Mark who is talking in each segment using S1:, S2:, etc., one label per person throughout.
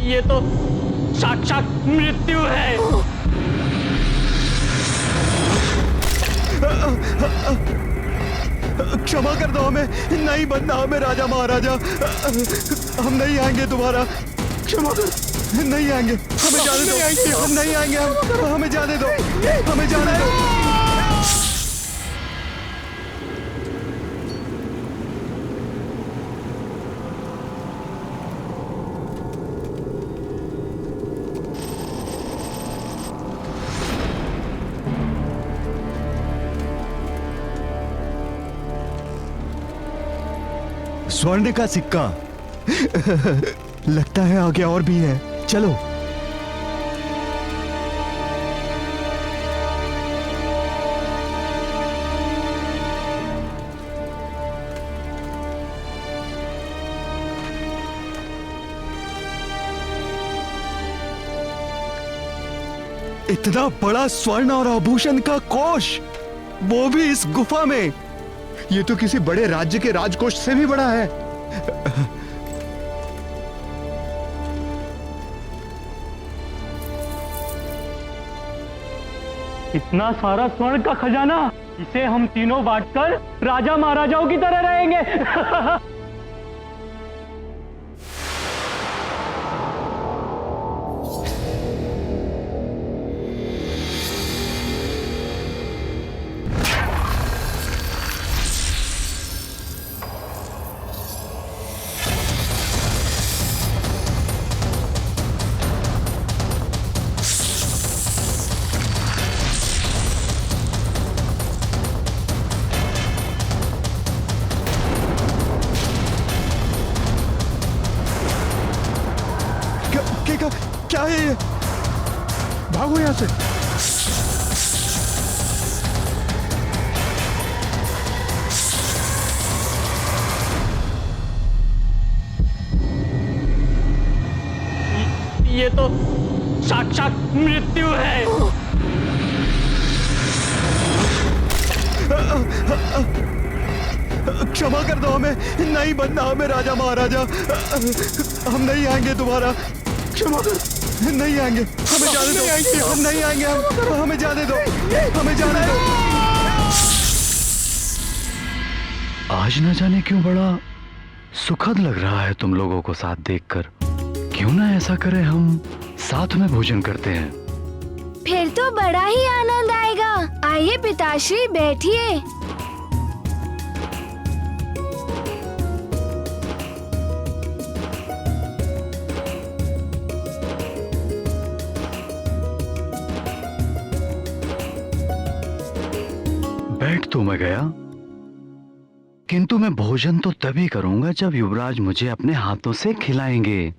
S1: ये तो साक्षात मृत्यु है।
S2: क्षमा कर दो हमें, नहीं बनना हमें राजा महाराजा। हम नहीं आएंगे दोबारा, क्षमा कर, नहीं आएंगे, हमें जाने दो, हम नहीं आएंगे, हमें जाने दो, हमें जाने दो। स्वर्ण का सिक्का लगता है आगे और भी है, चलो। इतना बड़ा स्वर्ण और आभूषण का कोष, वो भी इस गुफा में। ये तो किसी बड़े राज्य के राजकोष से भी बड़ा है।
S1: इतना सारा स्वर्ण का खजाना, इसे हम तीनों बांटकर राजा महाराजाओं की तरह रहेंगे।
S2: क्या है ये? भागो यहां से।
S1: ये तो साक्षात मृत्यु है।
S2: क्षमा कर दो हमें, नहीं बनना हमें राजा महाराजा। हम नहीं आएंगे दोबारा, क्षमा कर, नहीं आएंगे, हमें जाने दो, हम नहीं आएंगे, हमें जाने दो, हमें जाने दो।
S3: आज न जाने क्यों बड़ा सुखद लग रहा है तुम लोगों को साथ देखकर। क्यों ना ऐसा करें, हम साथ में भोजन करते हैं।
S4: फिर तो बड़ा ही आनंद आएगा। आइए पिताश्री, बैठिए।
S3: बैठ तो मैं गया, किंतु मैं भोजन तो तभी करूंगा जब युवराज मुझे अपने हाथों से खिलाएंगे।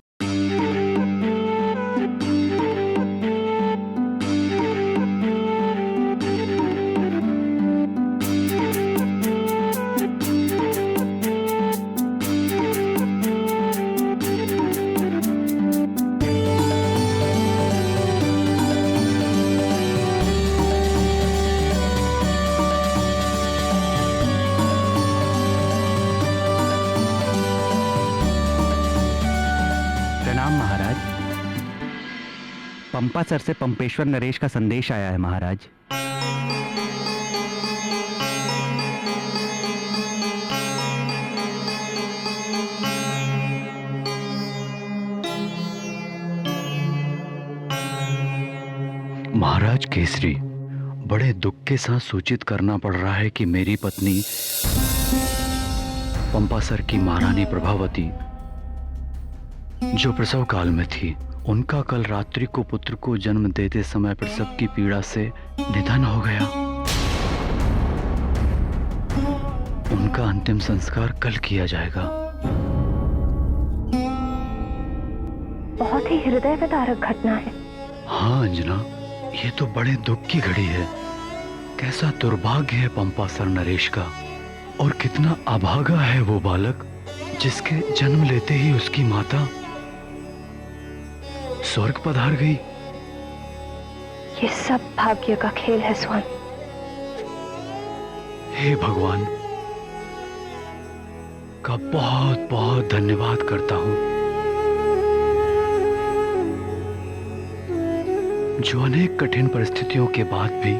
S5: पंपा सर से पंपेश्वर नरेश का संदेश आया है महाराज।
S3: महाराज केसरी, बड़े दुख के साथ सूचित करना पड़ रहा है कि मेरी पत्नी पंपा सर की महारानी प्रभावती, जो प्रसव काल में थी, उनका कल रात्रि को पुत्र को जन्म देते समय प्रसव की पीड़ा से निधन हो गया। उनका अंतिम संस्कार कल किया जाएगा।
S4: बहुत ही हृदय विदारक घटना है।
S3: हाँ अंजना, ये तो बड़े दुख की घड़ी है। कैसा दुर्भाग्य है पंपा सर नरेश का, और कितना अभागा है वो बालक जिसके जन्म लेते ही उसकी माता स्वर्ग पधार गई।
S4: ये सब भाग्य का खेल है स्वर्ण।
S3: हे भगवान का बहुत बहुत धन्यवाद करता हूं। जो अनेक कठिन परिस्थितियों के बाद भी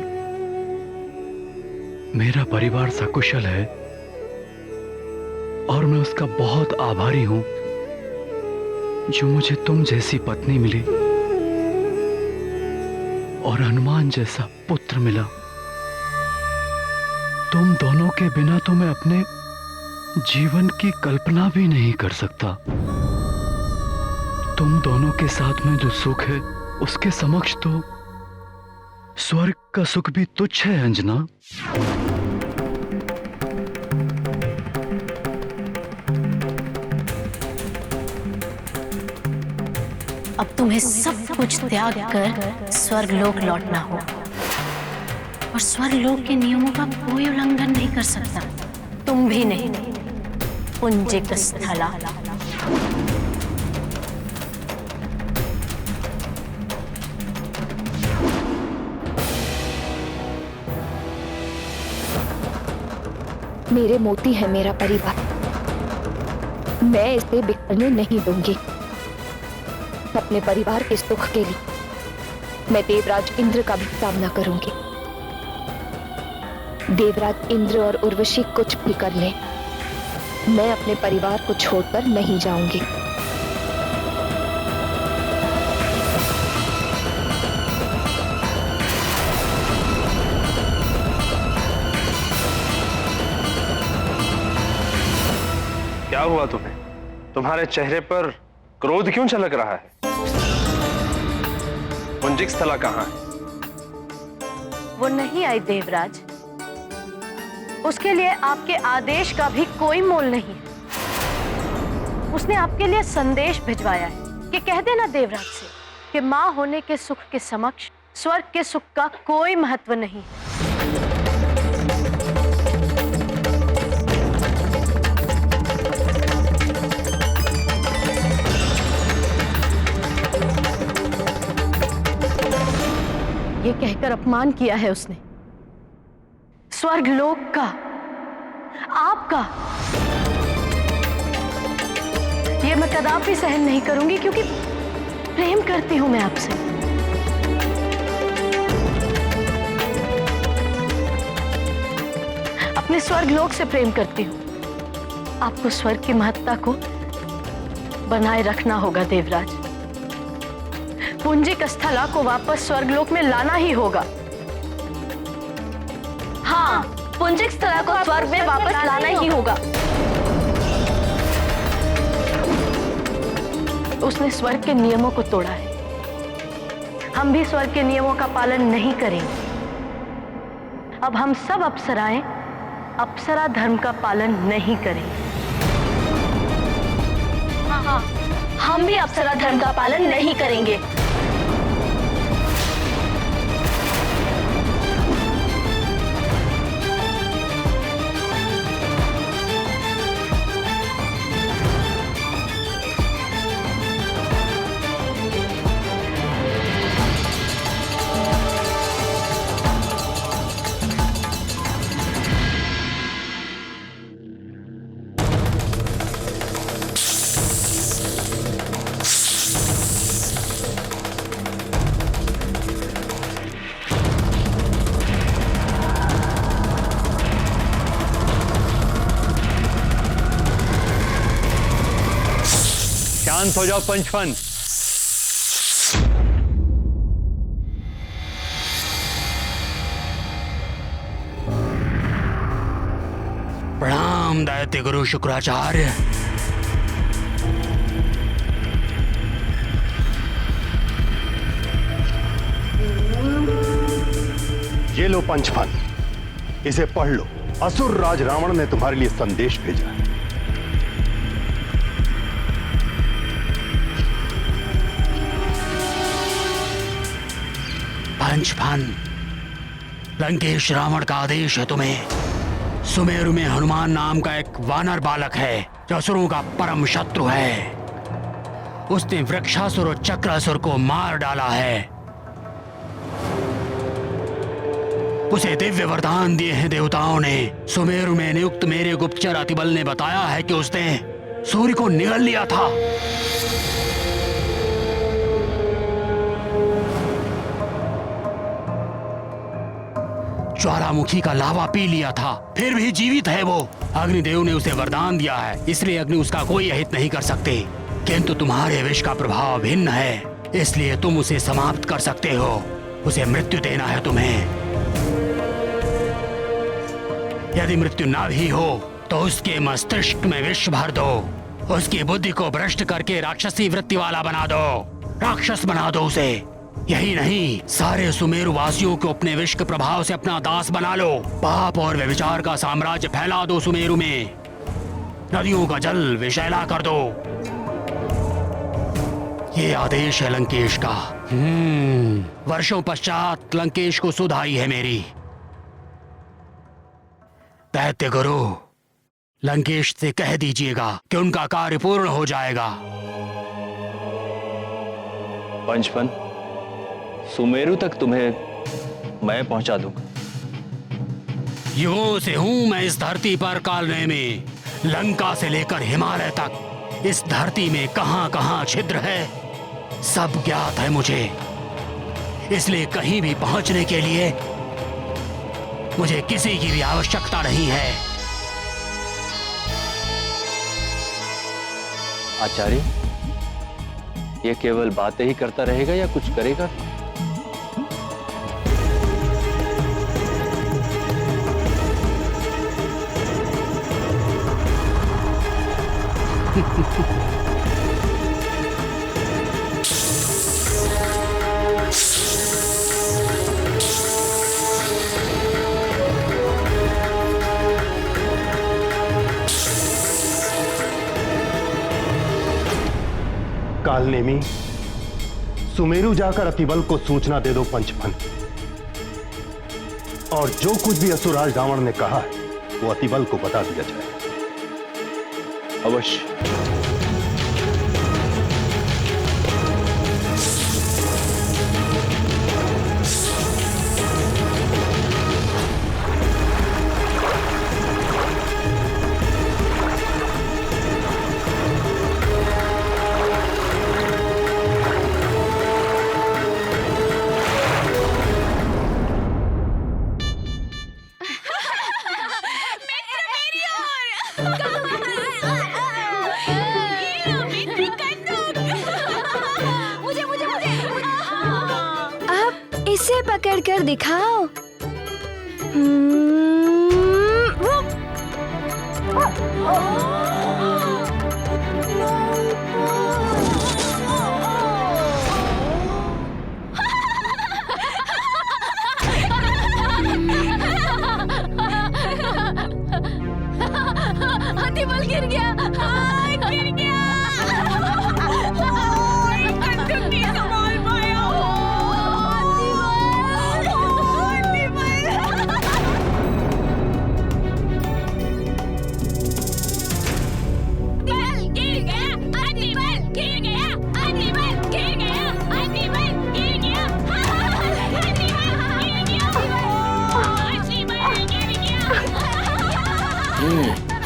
S3: मेरा परिवार सकुशल है और मैं उसका बहुत आभारी हूं जो मुझे तुम जैसी पत्नी मिली और हनुमान जैसा पुत्र मिला। तुम दोनों के बिना तो मैं अपने जीवन की कल्पना भी नहीं कर सकता। तुम दोनों के साथ में जो सुख है उसके समक्ष तो स्वर्ग का सुख भी तुच्छ है अंजना।
S6: अब तुम्हें सब कुछ त्याग कर स्वर्ग लोक लौटना होगा और स्वर्ग लोक के नियमों का कोई उल्लंघन नहीं कर सकता, तुम भी नहीं। पुंजिक स्थला।
S7: मेरे मोती है मेरा परिवार, मैं इसे बिखरने नहीं दूंगी। अपने परिवार के सुख के लिए मैं देवराज इंद्र का भी सामना करूंगी। देवराज इंद्र और उर्वशी कुछ भी कर ले, मैं अपने परिवार को छोड़कर नहीं जाऊंगी।
S8: क्या हुआ तुम्हें? तुम्हारे चेहरे पर क्रोध क्यों झलक रहा है? पुंजिक स्थला कहाँ है?
S6: वो नहीं आई देवराज, उसके लिए आपके आदेश का भी कोई मोल नहीं है। उसने आपके लिए संदेश भिजवाया है कि कह देना देवराज से कि मां होने के सुख के समक्ष स्वर्ग के सुख का कोई महत्व नहीं है। ये कहकर अपमान किया है उसने, स्वर्ग लोक का, आपका। ये मैं कदापि सहन नहीं करूंगी क्योंकि प्रेम करती हूं मैं आपसे। अपने स्वर्ग लोक से प्रेम करती हूं। आपको स्वर्ग की महत्ता को बनाए रखना होगा देवराज। पुंजिक स्थला को वापस स्वर्गलोक में लाना ही होगा। हाँ, पुंजिक स्थला को स्वर्ग में वापस लाना ही होगा। उसने स्वर्ग के नियमों को तोड़ा है, हम भी स्वर्ग के नियमों का पालन नहीं करेंगे। अब हम सब अप्सराएं अप्सरा धर्म का पालन नहीं करेंगे। हाँ, हम भी अप्सरा धर्म का पालन नहीं करेंगे।
S1: शांत हो जाओ पंचफन।
S5: प्रणाम दैत्य गुरु शुक्राचार्य।
S9: ये लो पंचफन, इसे पढ़ लो। असुर राज रावण ने तुम्हारे लिए संदेश भेजा है।
S5: पंचफन, लंकेश रावण का आदेश है तुम्हें। सुमेरु में हनुमान नाम का एक वानर बालक है जो असुरों का परम शत्रु है। उसने वृक्षासुर और चक्रासुर को मार डाला है। उसे दिव्य वरदान दिए हैं देवताओं ने। सुमेरु में नियुक्त मेरे गुप्तचर अतिबल ने बताया है कि उसने सूर्य को निगल लिया था। ज्वालामुखी का लावा पी लिया था, फिर भी जीवित है वो। अग्निदेव ने उसे वरदान दिया है, इसलिए अग्नि उसका कोई अहित नहीं कर सकते। किंतु तुम्हारे विष का प्रभाव भिन्न है, इसलिए तुम उसे समाप्त कर सकते हो। उसे मृत्यु देना है तुम्हें। यदि मृत्यु ना भी हो तो उसके मस्तिष्क में विष भर दो, उसकी बुद्धि को भ्रष्ट करके राक्षसी वृत्ति वाला बना दो, राक्षस बना दो उसे। यही नहीं, सारे सुमेरु वासियों को अपने विष के प्रभाव से अपना दास बना लो। पाप और व्यभिचार का साम्राज्य फैला दो सुमेरु में। नदियों का जल विषैला कर दो। ये आदेश है लंकेश का। वर्षों पश्चात लंकेश को सुध आई है मेरी। दैत्य गुरु, लंकेश से कह दीजिएगा कि उनका कार्य पूर्ण हो जाएगा।
S8: पंचफन, सुमेरु तक तुम्हें मैं पहुंचा दूंगा।
S5: युगों से हूं मैं इस धरती पर कालने में। लंका से लेकर हिमालय तक इस धरती में कहां कहां छिद्र है सब ज्ञात है मुझे। इसलिए कहीं भी पहुंचने के लिए मुझे किसी की भी आवश्यकता नहीं है।
S8: आचार्य, ये केवल बातें ही करता रहेगा या कुछ करेगा?
S9: कालनेमी, सुमेरु जाकर अतिबल को सूचना दे दो पंचफन। और जो कुछ भी असुरराज रावण ने कहा है वो अतिबल को बता दिया जाए।
S8: अवश्य।
S4: इसे पकड़ कर दिखाओ।
S7: अतिबल गिर गया, गिर गया। कंधों नहीं संभाल पाया।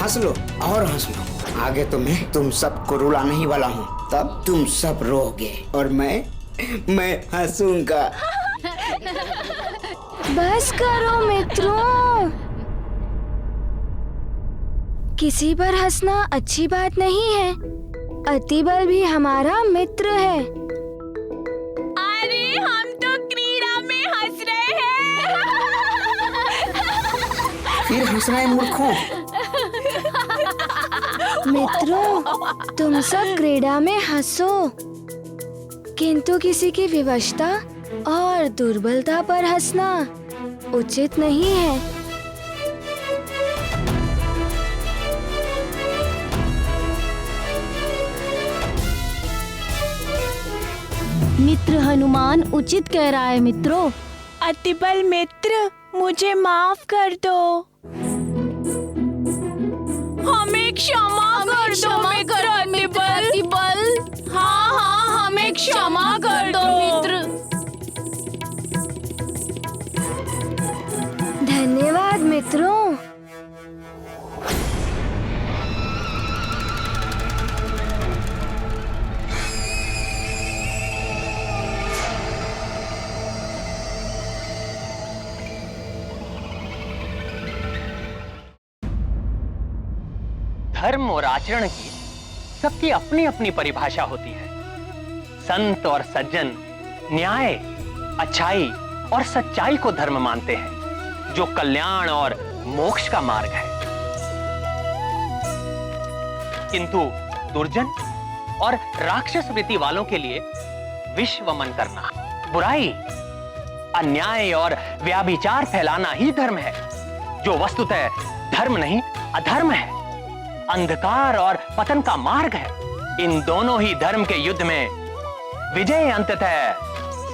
S10: हंस लो और हंस लो। आगे तो मैं तुम सबको रुलाने ही वाला हूँ। तब तुम सब रोओगे और मैं हंसूंगा।
S4: बस करो मित्रों, किसी पर हंसना अच्छी बात नहीं है। अतिबल भी हमारा मित्र है।
S7: अरे हम तो क्रीड़ा में हंस रहे हैं।
S10: फिर हंस रहे मूर्खों।
S4: मित्रों, तुम सब क्रीड़ा में हंसो, किंतु किसी की विवशता और दुर्बलता पर हंसना उचित नहीं है।
S11: मित्र हनुमान उचित कह रहा है मित्रों।
S12: अतिबल मित्र, मुझे माफ कर दो। हमें क्षमा कर दो मित्र अतिबल। हाँ, हमें क्षमा कर दो मित्र।
S4: धन्यवाद मित्रों।
S13: धर्म और आचरण की सबकी अपनी अपनी परिभाषा होती है। संत और सज्जन न्याय, अच्छाई और सच्चाई को धर्म मानते हैं, जो कल्याण और मोक्ष का मार्ग है। किंतु दुर्जन और राक्षस वृत्ति वालों के लिए विष वमन करना, बुराई, अन्याय और व्याभिचार फैलाना ही धर्म है, जो वस्तुतः धर्म नहीं अधर्म है, अंधकार और पतन का मार्ग है। इन दोनों ही धर्म के युद्ध में विजय अंततः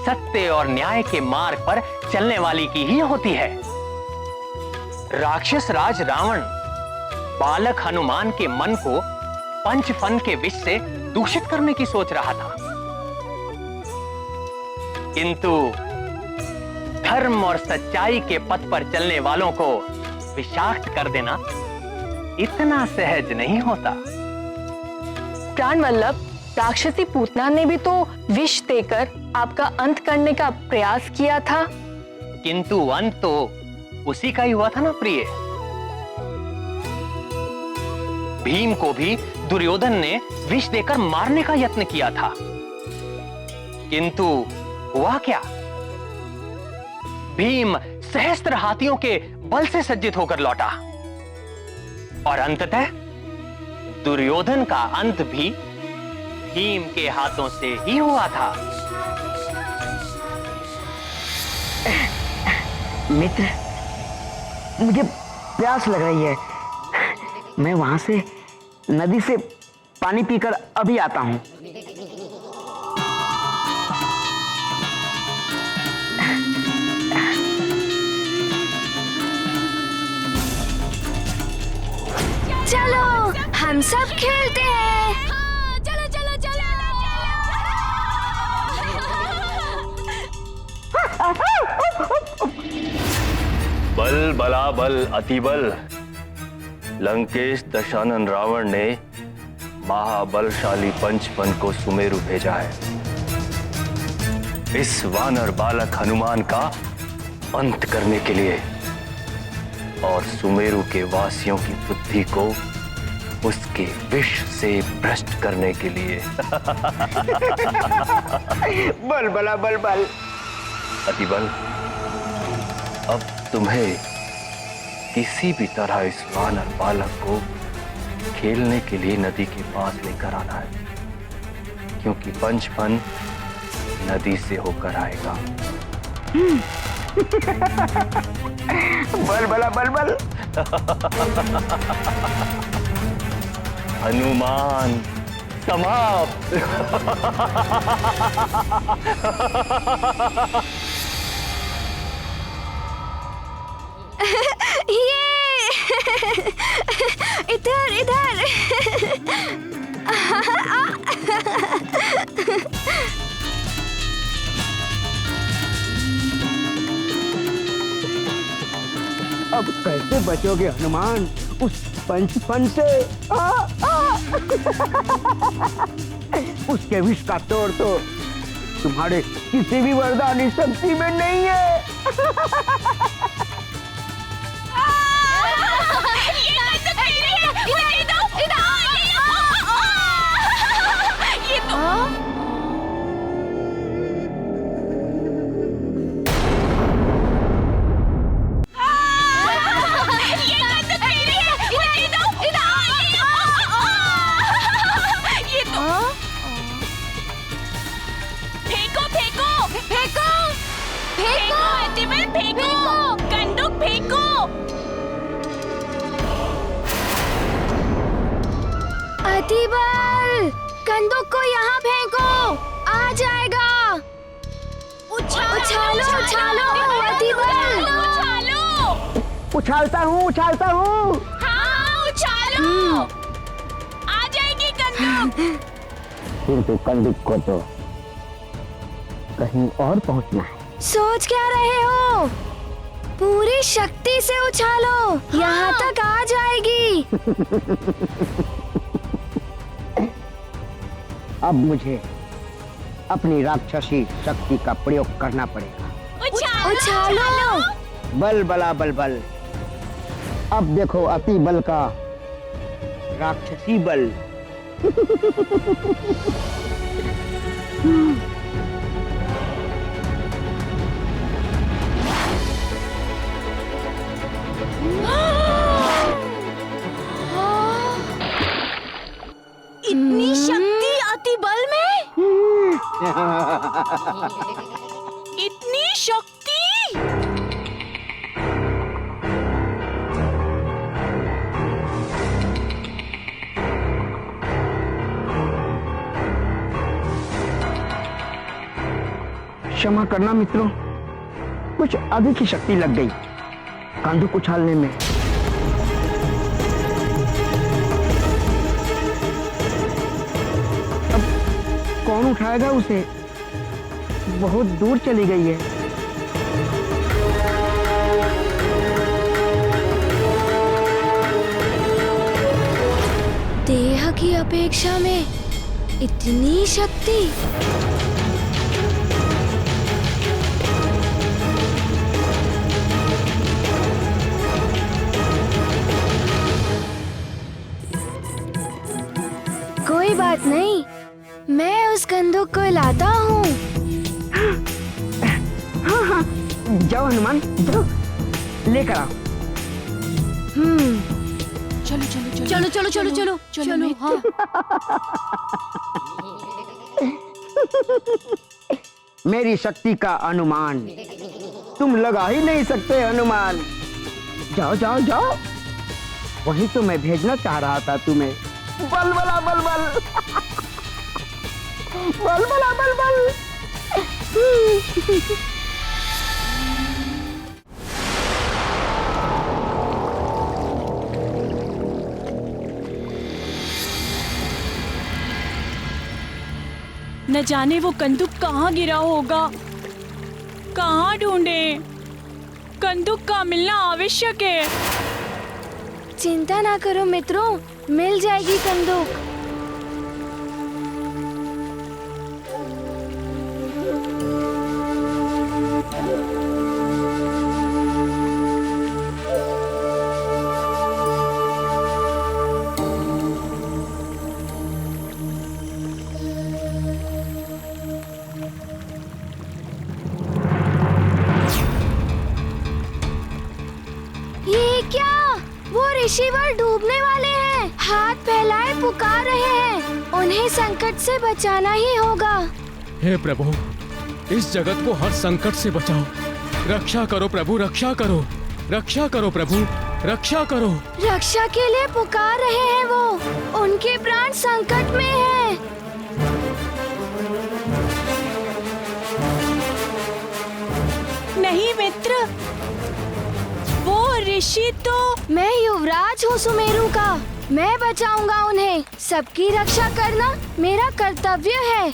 S13: सत्य और न्याय के मार्ग पर चलने वाली की ही होती है। राक्षस राज रावण बालक हनुमान के मन को पंचफन के विष से दूषित करने की सोच रहा था, किंतु धर्म और सच्चाई के पथ पर चलने वालों को विषाक्त कर देना इतना सहज नहीं होता।
S6: प्राण वल्लभ, राक्षसी पूतना ने भी तो विष देकर आपका अंत करने का प्रयास किया था।
S13: किंतु अंत तो उसी का ही हुआ था ना प्रिय। भीम को भी दुर्योधन ने विष देकर मारने का यत्न किया था, किंतु हुआ क्या? भीम सहस्त्र हाथियों के बल से सज्जित होकर लौटा और अंततः दुर्योधन का अंत भी भीम के हाथों से ही हुआ था।
S10: मित्र, मुझे प्यास लग रही है। मैं वहां से नदी से पानी पीकर अभी आता हूं।
S4: चलो हम सब खेलते हैं।
S12: चलो चलो चलो
S8: बल बला बल अति बल। लंकेश दशानन रावण ने महाबलशाली पंचफन को सुमेरु भेजा है, इस वानर बालक हनुमान का अंत करने के लिए और सुमेरु के वासियों की बुद्धि को उसके विष से भ्रष्ट करने के लिए।
S10: बल बला बल बल
S8: अति बल। अब तुम्हें किसी भी तरह इस वानर बालक को खेलने के लिए नदी के पास लेकर आना है, क्योंकि पंचफन नदी से होकर आएगा।
S10: बल बला बल बल।
S8: हनुमान समाप्त।
S4: ये इधर इधर।
S10: अब कैसे बचोगे हनुमान उस पंचफन से? उसके विष का तोड़ तो तुम्हारे किसी भी वरदानी शक्ति में नहीं है।
S4: अतिबल, कंदूक को यहाँ फेंको, आ जाएगा। उछालो उछालो अतिबल।
S10: उछालता हूँ।
S12: हाँ उछालो। आ जाएगी कंदूक।
S10: किंतु कंदूक को तो कहीं और पहुँचना है।
S4: सोच क्या रहे हो? पूरी शक्ति से उछालो, यहाँ तक आ जाएगी।
S10: अब मुझे अपनी राक्षसी शक्ति का प्रयोग करना पड़ेगा।
S4: उछालो।
S10: बल बला बल बल। अब देखो अति बल का राक्षसी बल।
S12: इतनी शक्ति अति बल में? इतनी शक्ति?
S10: क्षमा करना मित्रों, कुछ अधिक ही शक्ति लग गई कंदूक उछालने में। अब कौन उठाएगा उसे? बहुत दूर चली गई है।
S4: देह की अपेक्षा में इतनी शक्ति? कोई बात नहीं, मैं उस बंदूक को लाता हूँ।
S10: हाँ, जाओ हनुमान, जाओ लेकर आओ।
S12: चलो चलो चलो चलो चलो चलो हाँ।
S10: मेरी शक्ति का अनुमान तुम लगा ही नहीं सकते हनुमान। जाओ जाओ जाओ, वही तो मैं भेजना चाह रहा था तुम्हें। बल बला बल बल बल बला बल बल।
S12: न जाने वो कंदूक कहाँ गिरा होगा, कहाँ ढूंढे? कंदूक का मिलना आवश्यक है।
S4: चिंता ना करो मित्रों, मिल जाएगी कंदूक। ये क्या? वो ऋषिवर डूबने वाले हैं, हाथ फैलाए पुकार रहे हैं। उन्हें संकट से बचाना ही होगा।
S1: हे प्रभु, इस जगत को हर संकट से बचाओ। रक्षा करो प्रभु, रक्षा करो, रक्षा करो प्रभु, रक्षा करो।
S4: रक्षा के लिए पुकार रहे हैं वो, उनके प्राण संकट में हैं।
S12: नहीं मित्र, वो ऋषि तो
S4: मैं युवराज हूँ सुमेरु का, मैं बचाऊंगा उन्हें। सबकी रक्षा करना मेरा कर्तव्य है।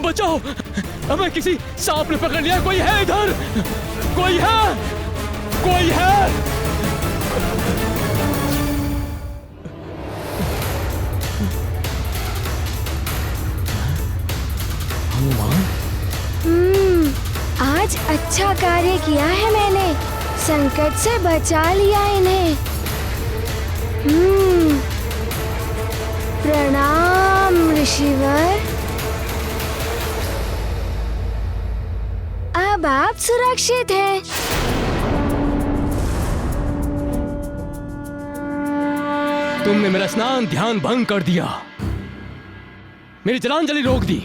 S1: बचाओ, हमें किसी सांप ने पकड़ लिया। कोई है इधर? कोई है? कोई है? हनुमान,
S4: आज अच्छा कार्य किया है मैंने, संकट से बचा लिया इन्हें। प्रणाम ऋषिवर। अब आप सुरक्षित हैं।
S1: तुमने मेरा स्नान ध्यान भंग कर दिया, मेरी जलांजलि रोक दी।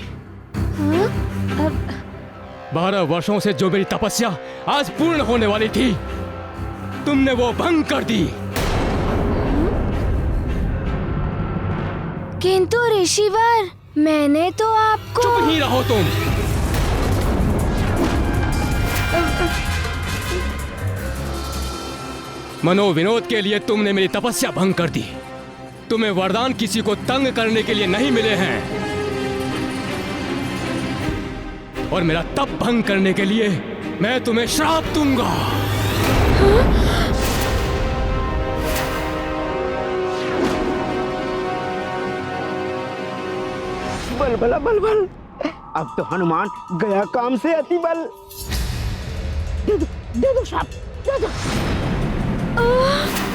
S1: 12 वर्षों से जो मेरी तपस्या आज पूर्ण होने वाली थी, तुमने वो भंग कर दी।
S4: किंतु ऋषिवर, मैंने तो आपको।
S1: चुप ही रहो तुम। मनोविनोद के लिए तुमने मेरी तपस्या भंग कर दी। तुम्हें वरदान किसी को तंग करने के लिए नहीं मिले हैं, और मेरा तप भंग करने के लिए मैं तुम्हें श्राप दूंगा।
S10: बल भला बल बल। अब तो हनुमान गया काम से अति बल। दे दो श्राप, दे दो।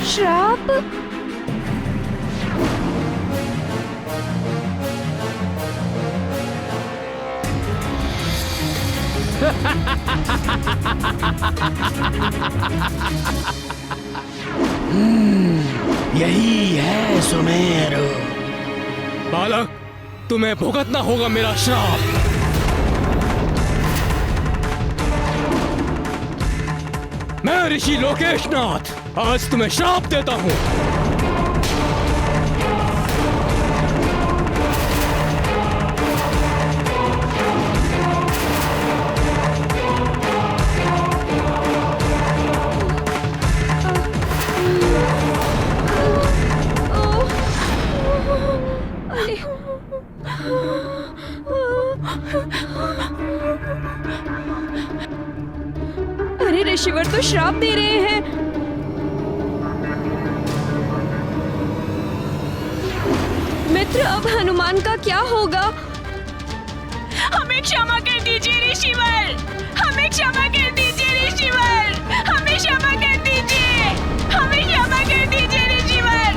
S4: श्राप?
S5: यही है सुमेरु।
S1: बालक, तुम्हें भुगतना होगा मेरा श्राप। मैं ऋषि लोकेशनाथ आज तुम्हें श्राप देता हूं।
S12: अरे ऋषिवर तो श्राप दे रहे हैं। मित्र, अब हनुमान का क्या होगा? हमें क्षमा कर दीजिए ऋषिवर, हमें क्षमा कर दीजिए ऋषिवर, हमें क्षमा कर दीजिए, हमें क्षमा कर दीजिए ऋषिवर।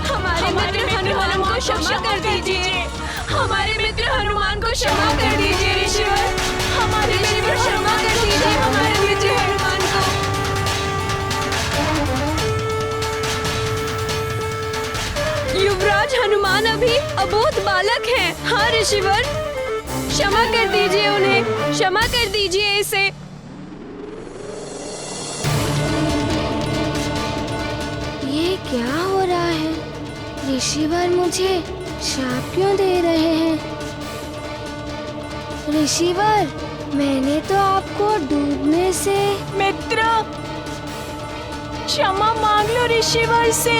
S12: हमारे मित्र हनुमान को क्षमा कर दीजिए, हमारे मित्र हनुमान को क्षमा कर दीजिए ऋषिवर, हमारे मित्र क्षमा कर दीजिए हमारे मित्र हनुमान को। युवराज हनुमान अभी अबोध बालक हैं। हाँ ऋषिवर, क्षमा कर दीजिए उन्हें, क्षमा कर दीजिए इसे।
S4: ये क्या हो रहा है? ऋषिवर मुझे श्राप क्यों दे रहे हैं? ऋषिवर, मैंने तो आपको डूबने से।
S12: मित्र, क्षमा मांग लो ऋषिवर से।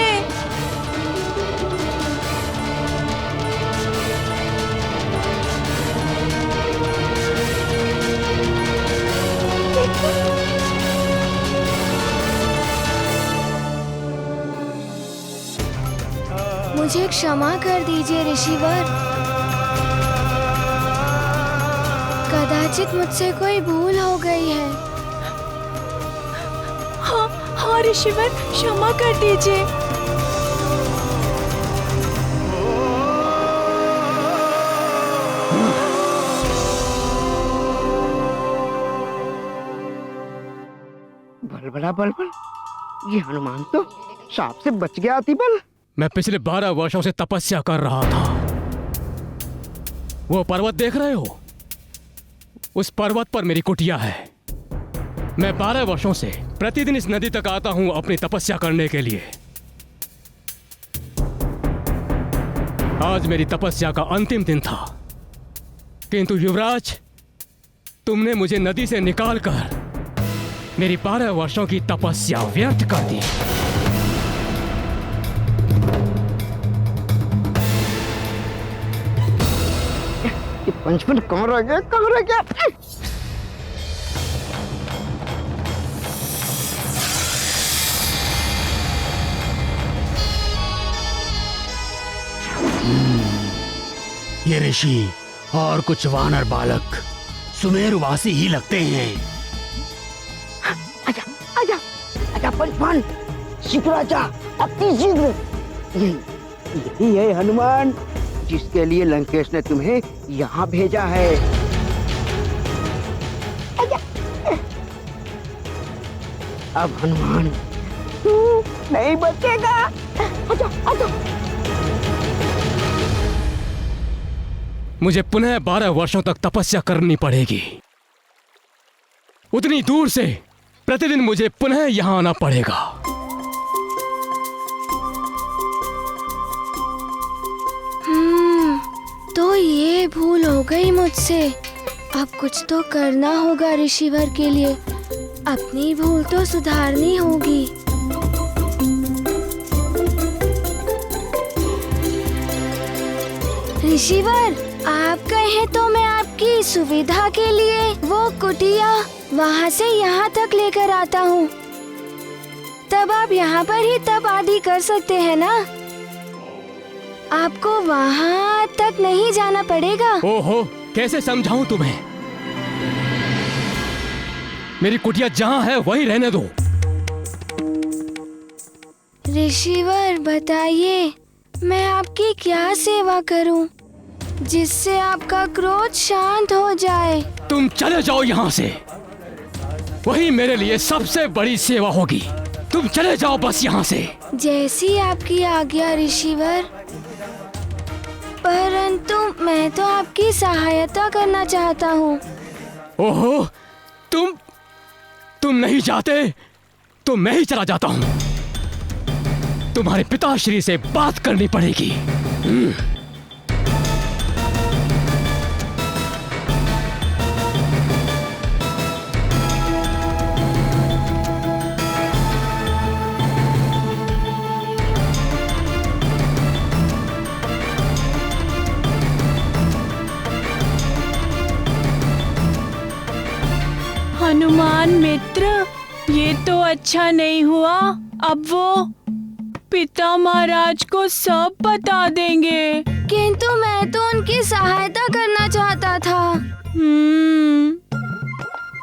S4: मुझे क्षमा कर दीजिए ऋषिवर। कदाचित मुझसे कोई भूल हो गई है।
S12: हाँ ऋषिवर, क्षमा कर दीजिए।
S10: बल बला बल बल। ये हनुमान तो सांप से बच गया अति बल।
S1: मैं पिछले 12 वर्षों से तपस्या कर रहा था। वो पर्वत देख रहे हो? उस पर्वत पर मेरी कुटिया है। मैं 12 वर्षों से प्रतिदिन इस नदी तक आता हूं अपनी तपस्या करने के लिए। आज मेरी तपस्या का अंतिम दिन था, किंतु युवराज, तुमने मुझे नदी से निकालकर मेरी 12 वर्षों की तपस्या व्यर्थ कर दी।
S10: पंचपन कहाँ रह गया, कहाँ रह गया?
S5: ये ऋषि और कुछ वानर बालक सुमेरुवासी ही लगते हैं।
S10: आजा आजा आजा पंचपन, शीघ्र आजा, अति शीघ्र। यही है हनुमान जिसके लिए लंकेश ने तुम्हें यहाँ भेजा है। अब हनुमान तू नहीं बचेगा। आजा आजा।
S1: मुझे पुनः 12 वर्षों तक तपस्या करनी पड़ेगी। उतनी दूर से प्रतिदिन मुझे पुनः यहाँ आना पड़ेगा।
S4: तो ये भूल हो गई मुझसे। अब कुछ तो करना होगा ऋषिवर के लिए। अपनी भूल तो सुधारनी होगी। ऋषिवर, आप कहें तो मैं आपकी आपकी सुविधा के लिए वो कुटिया वहाँ से यहाँ तक लेकर आता हूँ। तब आप यहाँ पर ही तप आदि कर सकते हैं ना? आपको वहाँ तक नहीं जाना पड़ेगा।
S1: ओहो, कैसे समझाऊं तुम्हें? मेरी कुटिया जहाँ है वहीं रहने दो।
S4: ऋषिवर बताइए, मैं आपकी क्या सेवा करूं जिससे आपका क्रोध शांत हो जाए?
S1: तुम चले जाओ यहाँ से, वही मेरे लिए सबसे बड़ी सेवा होगी। तुम चले जाओ बस यहाँ से।
S4: जैसी आपकी आज्ञा ऋषिवर, परंतु मैं तो आपकी सहायता करना चाहता हूँ।
S1: ओहो, तुम नहीं जाते तो मैं ही चला जाता हूँ। तुम्हारे पिताश्री से बात करनी पड़ेगी।
S12: हनुमान मित्र, ये तो अच्छा नहीं हुआ। अब वो पिता महाराज को सब बता देंगे।
S4: किंतु मैं तो उनकी सहायता करना चाहता था।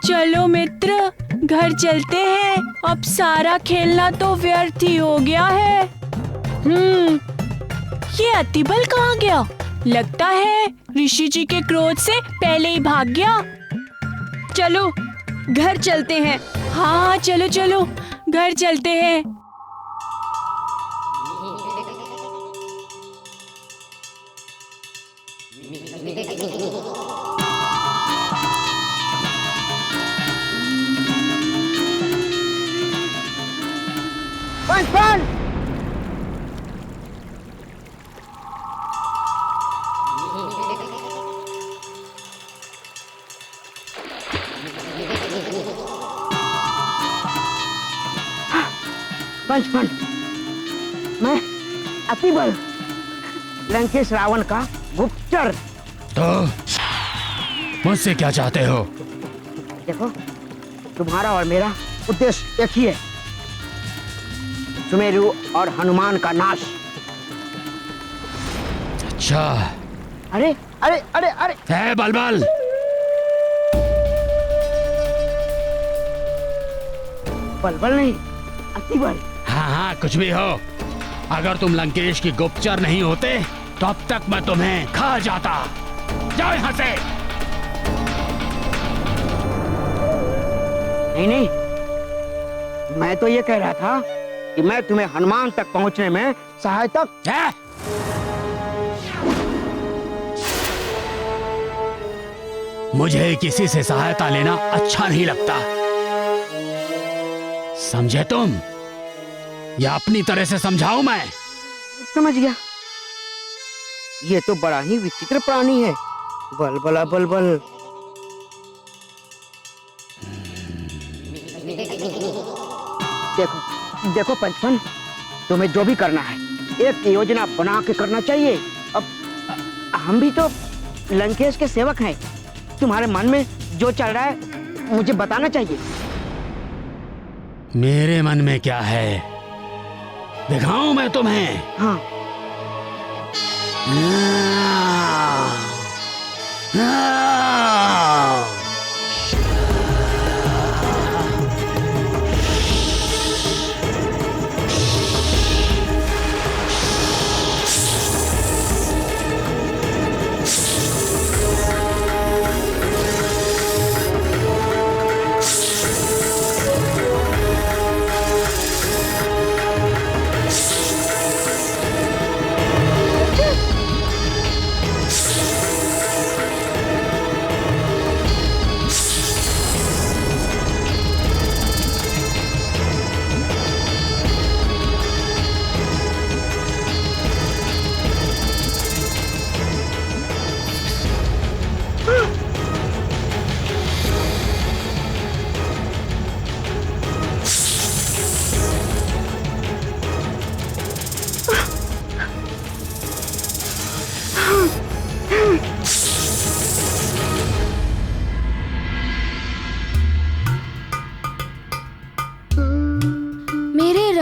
S12: चलो मित्र, घर चलते हैं। अब सारा खेलना तो व्यर्थ ही हो गया है। ये अतिबल कहाँ गया? लगता है ऋषि जी के क्रोध से पहले ही भाग गया। चलो घर चलते हैं। हाँ चलो चलो, घर चलते हैं।
S10: पंचफल! पंचफल, मैं अतिबल, लंकेश रावण का गुप्तचर।
S5: तो मुझसे क्या चाहते हो?
S10: देखो, तुम्हारा और मेरा उद्देश्य एक ही है, सुमेरु और हनुमान का नाश।
S5: अच्छा।
S10: अरे अरे अरे अरे
S5: है बलबल,
S10: बलबल नहीं, अतिबल।
S5: हाँ हाँ, कुछ भी हो। अगर तुम लंकेश की गुप्तचर नहीं होते तो अब तक मैं तुम्हें खा जाता। जाओ यहाँ से।
S10: नहीं नहीं, मैं तो ये कह रहा था कि मैं तुम्हें हनुमान तक पहुंचने में सहायता।
S5: मुझे किसी से सहायता लेना अच्छा नहीं लगता, समझे तुम? या अपनी तरह से समझाऊं मैं?
S10: समझ गया। ये तो बड़ा ही विचित्र प्राणी है, बलबला बलबल। देखो देखो पंचफन, तुम्हें जो भी करना है एक योजना बना के करना चाहिए। अब हम भी तो लंकेश के सेवक हैं। तुम्हारे मन में जो चल रहा है मुझे बताना चाहिए।
S5: मेरे मन में क्या है दिखाऊं मैं तुम्हें?
S10: हाँ।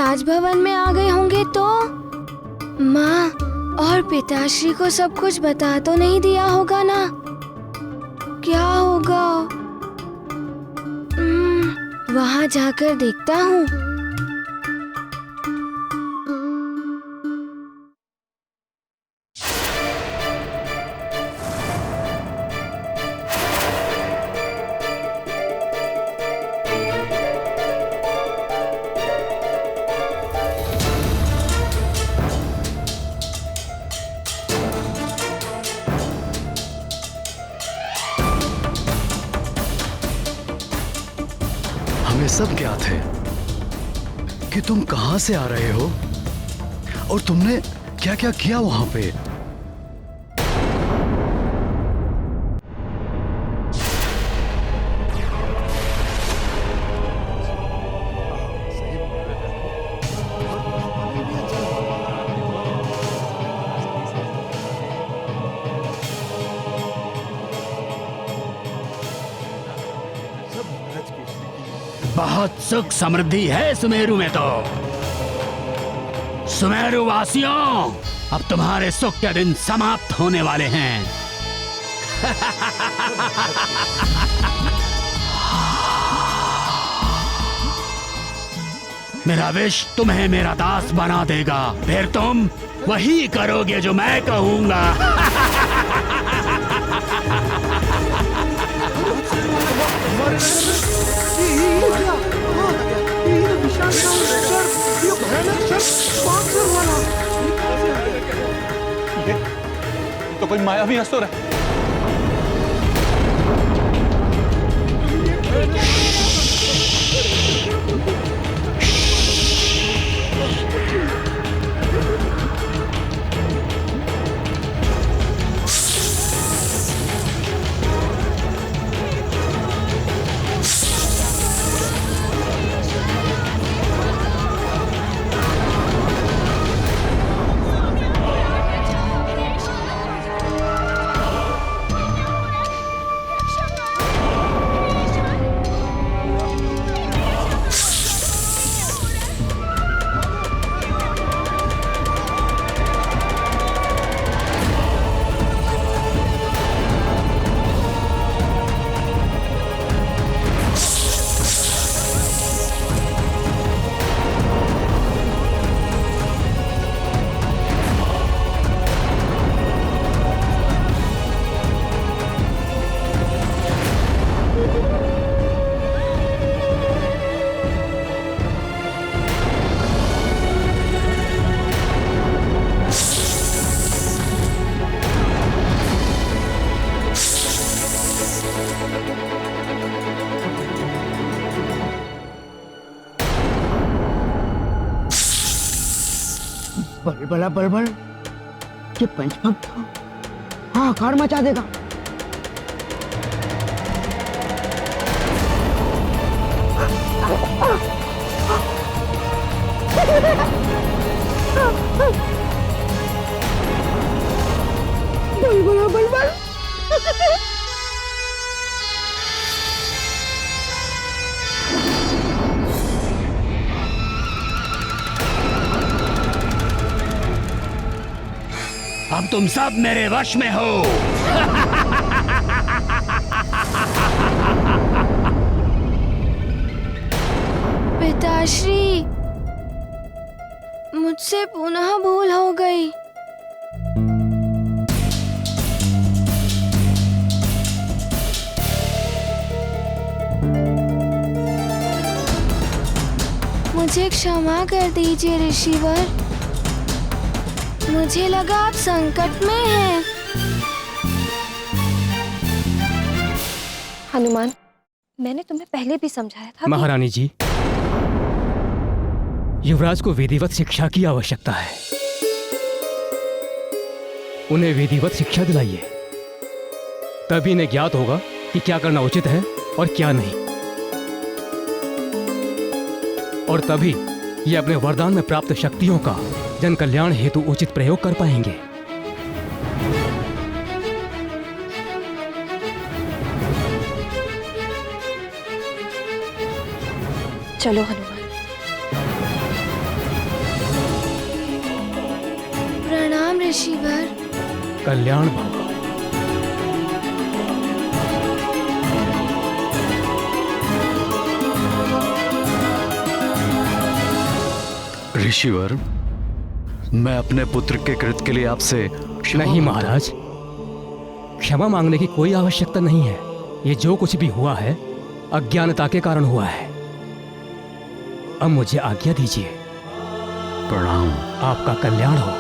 S4: राजभवन में आ गए होंगे तो माँ और पिताश्री को सब कुछ बता तो नहीं दिया होगा ना? क्या होगा? वहाँ जाकर देखता हूँ।
S3: हमें सब ज्ञात है कि तुम कहां से आ रहे हो और तुमने क्या क्या किया वहां पे।
S5: बहुत सुख समृद्धि है सुमेरु में तो। सुमेरु वासियों, अब तुम्हारे सुख के दिन समाप्त होने वाले हैं। मेरा विष तुम्हें मेरा दास बना देगा, फिर तुम वही करोगे जो मैं कहूंगा।
S2: तो कोई मायावी असुर है।
S10: बड़ा बलबल, ये पंचभक्त हाहाकार मचा देगा। बलबला बलबल।
S5: अब तुम सब मेरे वश में हो।
S4: पिताश्री, मुझसे पुनः भूल हो गई। मुझे क्षमा कर दीजिए ऋषिवर। मुझे लगा आप संकट में हैं।
S7: हनुमान, मैंने तुम्हें पहले भी समझाया था।
S1: महारानी जी, युवराज को विधिवत शिक्षा की आवश्यकता है। उन्हें विधिवत शिक्षा दिलाइए, तभी इन्हें ज्ञात होगा कि क्या करना उचित है और क्या नहीं, और तभी ये अपने वरदान में प्राप्त शक्तियों का जन कल्याण हेतु उचित प्रयोग कर पाएंगे।
S7: चलो हनुमान।
S4: ऋषिवर।
S1: कल्याण भव।
S3: ऋषिवर, मैं अपने पुत्र के कृत्य के लिए आपसे
S1: नहीं महाराज, क्षमा मांगने की कोई आवश्यकता नहीं है। ये जो कुछ भी हुआ है अज्ञानता के कारण हुआ है। अब मुझे आज्ञा दीजिए।
S3: प्रणाम।
S1: आपका कल्याण हो।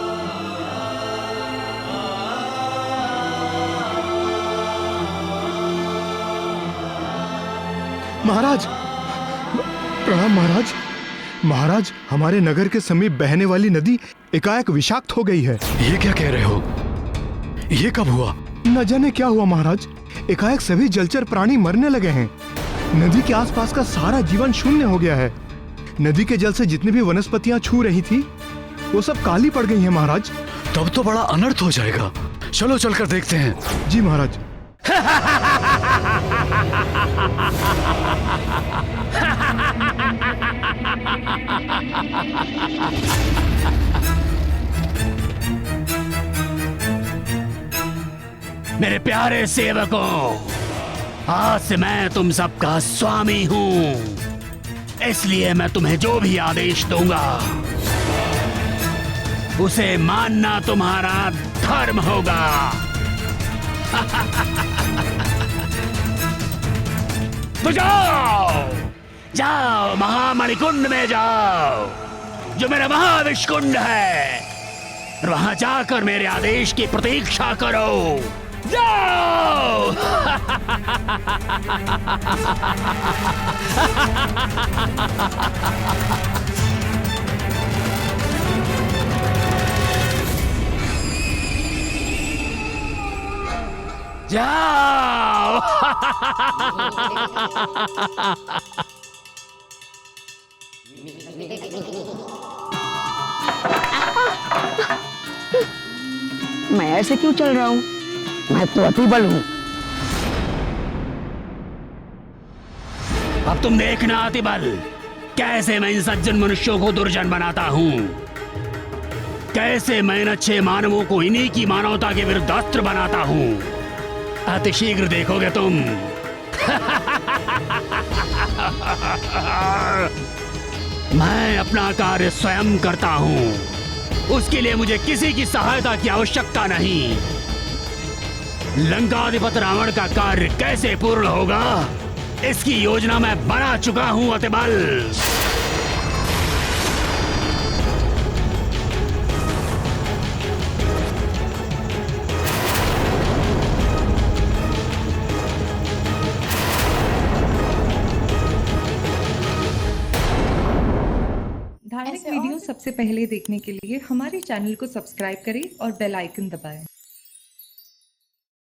S2: महाराज, प्रणाम महाराज। महाराज, हमारे नगर के समीप बहने वाली नदी एकाएक विषाक्त हो गई है।
S3: ये क्या कह रहे हो? ये कब हुआ?
S2: न जाने क्या हुआ महाराज, एकाएक सभी जलचर प्राणी मरने लगे हैं। नदी के आसपास का सारा जीवन शून्य हो गया है। नदी के जल से जितनी भी वनस्पतियां छू रही थी वो सब काली पड़ गई हैं महाराज।
S3: तब तो बड़ा अनर्थ हो जाएगा। चलो चलकर देखते हैं।
S2: जी महाराज।
S5: मेरे प्यारे सेवकों, आज से मैं तुम सबका स्वामी हूं, इसलिए मैं तुम्हें जो भी आदेश दूंगा उसे मानना तुम्हारा धर्म होगा। तो जाओ जाओ, महामणिकुंड में जाओ, जो मेरा महाविष्कुंड है, और वहां जाकर मेरे आदेश की प्रतीक्षा करो। जाओ। जाओ।
S10: मैं ऐसे क्यों चल रहा हूँ? मैं तो अतिबल हूँ।
S5: अब तुम देखना अतिबल, कैसे मैं इन सज्जन मनुष्यों को दुर्जन बनाता हूँ, कैसे मैं इन अच्छे मानवों को इन्हीं की मानवता के विरुद्ध अस्त्र बनाता हूँ। अतिशीघ्र देखोगे तुम। मैं अपना कार्य स्वयं करता हूँ, उसके लिए मुझे किसी की सहायता की आवश्यकता नहीं। लंकाधिपति रावण का कार्य कैसे पूर्ण होगा, इसकी योजना मैं बना चुका हूं अतिबल।
S14: धार्मिक वीडियो सबसे पहले देखने के लिए हमारे चैनल को सब्सक्राइब करें और बेल आइकन दबाएं।